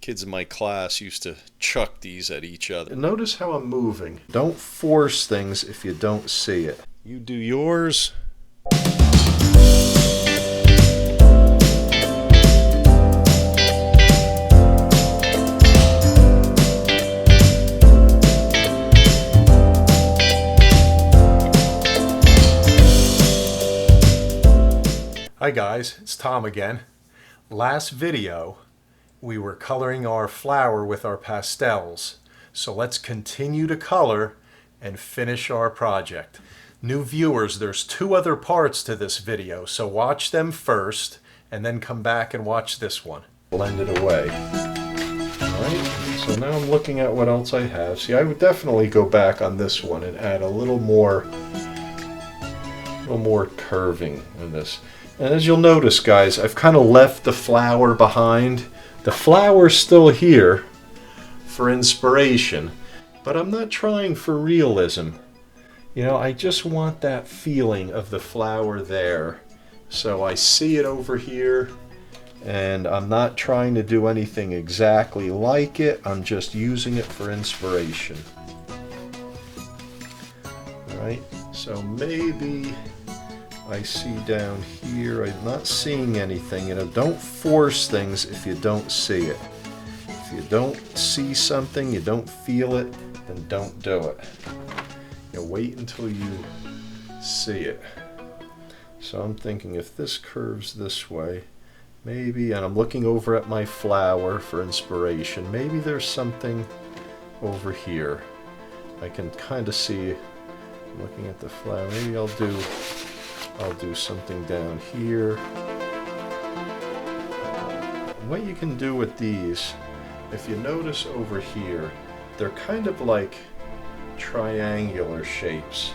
Kids in my class used to chuck these at each other. Notice how I'm moving. Don't force things if you don't see it. You do yours. Hi guys, it's Tom again. Last video we were coloring our flower with our pastels, so let's continue to color and finish our project. New viewers, there's two other parts to this video, so watch them first and then come back and watch this one. Blend it away. Alright, so now I'm looking at what else I have. See, I would definitely go back on this one and add a little more curving in this. And as you'll notice, guys, I've kind of left the flower behind. The flower's still here for inspiration, but I'm not trying for realism. You know, I just want that feeling of the flower there. So I see it over here, and I'm not trying to do anything exactly like it. I'm just using it for inspiration. Alright, so maybe I see down here, I'm not seeing anything. You know, don't force things if you don't see it. If you don't see something, you don't feel it, then don't do it. You know, wait until you see it. So I'm thinking if this curves this way, maybe, and I'm looking over at my flower for inspiration, maybe there's something over here. I can kind of see, looking at the flower, maybe I'll do something down here. What you can do with these, if you notice over here, they're kind of like triangular shapes,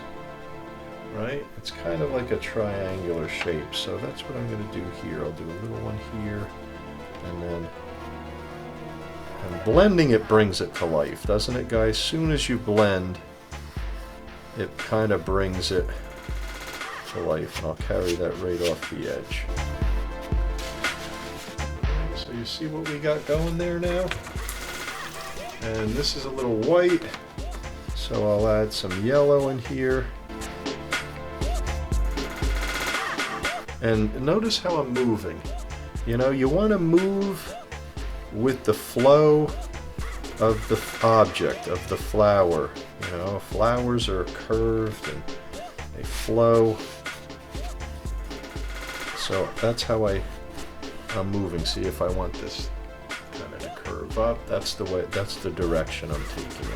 right? It's kind of like a triangular shape, so that's what I'm going to do here. I'll do a little one here, and blending it brings it to life, doesn't it, guys? As soon as you blend, it kind of brings it to life, and I'll carry that right off the edge. So you see what we got going there now? And this is a little white, so I'll add some yellow in here. And notice how I'm moving. You know, you want to move with the flow of the object, of the flower. You know, flowers are curved and they flow. So that's how I'm moving. See, if I want this kind of to curve up, that's the way, that's the direction I'm taking it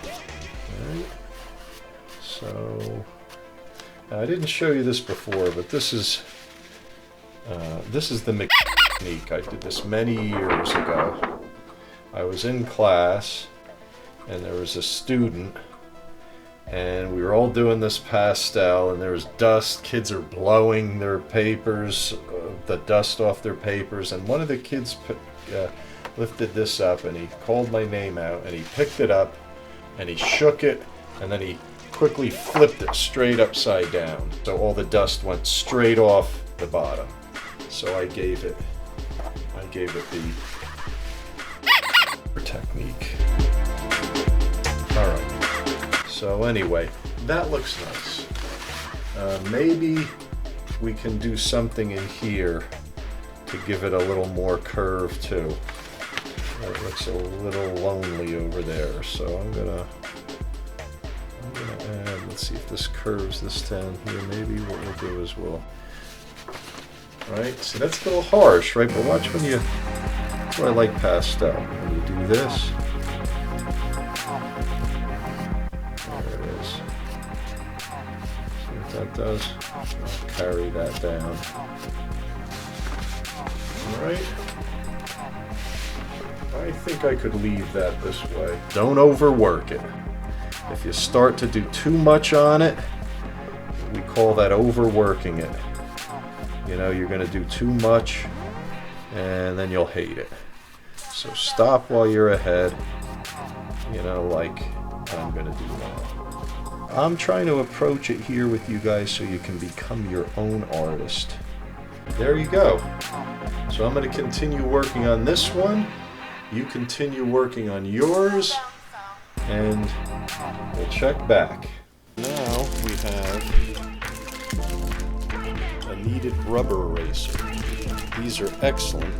in. Alright. So I didn't show you this before, but this is the technique. I did this many years ago. I was in class and there was a student, and we were all doing this pastel, and there was dust. Kids are blowing their papers, the dust off their papers, and one of the kids lifted this up and he called my name out, and he picked it up and he shook it, and then he quickly flipped it straight upside down, so all the dust went straight off the bottom. So I gave it the technique. All right. So anyway, that looks nice. Maybe we can do something in here to give it a little more curve too. It looks a little lonely over there, so I'm gonna add, let's see if this curves this down here. Maybe what we'll do is we'll, right, so that's a little harsh, right? But watch when you, that's why I like pastel. When you do this, that does. I'll carry that down. Alright. I think I could leave that this way. Don't overwork it. If you start to do too much on it, we call that overworking it. You know, you're going to do too much and then you'll hate it. So stop while you're ahead. You know, like I'm going to do now. I'm trying to approach it here with you guys so you can become your own artist. There you go. So I'm going to continue working on this one. You continue working on yours, and we'll check back. Now we have a kneaded rubber eraser. These are excellent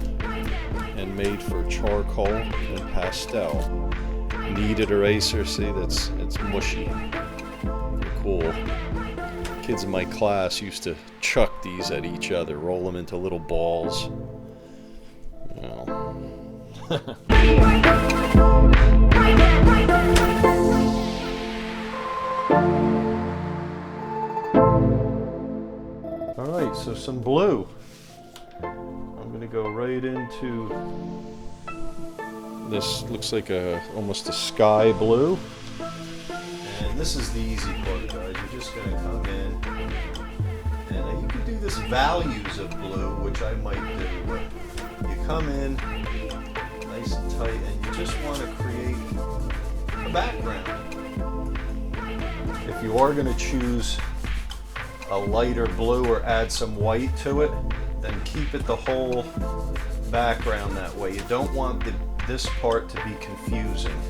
and made for charcoal and pastel. Kneaded eraser, see, it's mushy. They're cool. Kids in my class used to chuck these at each other, roll them into little balls. Well. Alright, so some blue. I'm going to go right into This looks like almost a sky blue. And this is the easy part, guys. You're just going to come in, and you can do this values of blue, which I might do, but you come in nice and tight, and you just want to create a background. If you are going to choose a lighter blue or add some white to it, then keep it the whole background that way. You don't want this part to be confusing.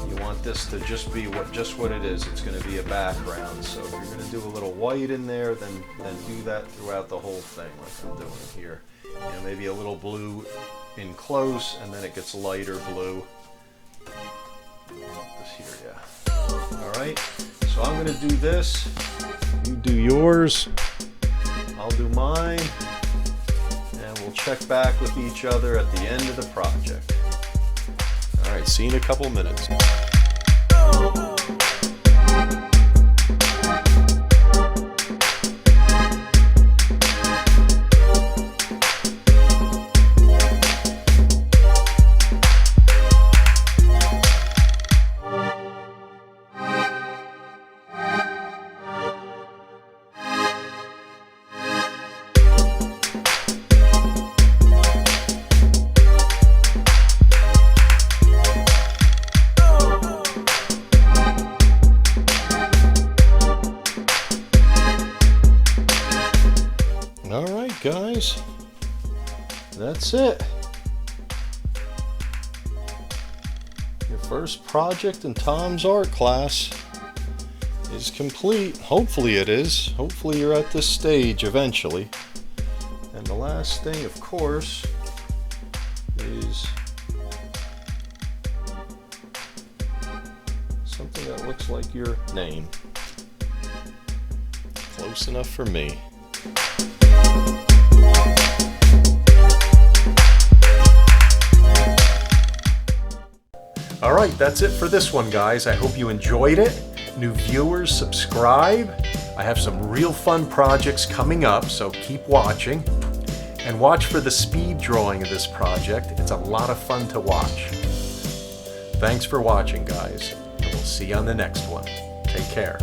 You want this to just be what it is. It's going to be a background. So if you're going to do a little white in there, then do that throughout the whole thing, like I'm doing here. You know, maybe a little blue in close, and then it gets lighter blue. This here, yeah. All right. So I'm going to do this. You do yours. I'll do mine. And we'll check back with each other at the end of the project. All right, see you in a couple minutes. Alright guys, that's it. Your first project in Tom's art class is complete. Hopefully it is. Hopefully you're at this stage eventually. And the last thing, of course, is something that looks like your name. Close enough for me. Alright, that's it for this one, guys. I hope you enjoyed it. New viewers, subscribe. I have some real fun projects coming up, so keep watching. And watch for the speed drawing of this project. It's a lot of fun to watch. Thanks for watching, guys. And we'll see you on the next one. Take care.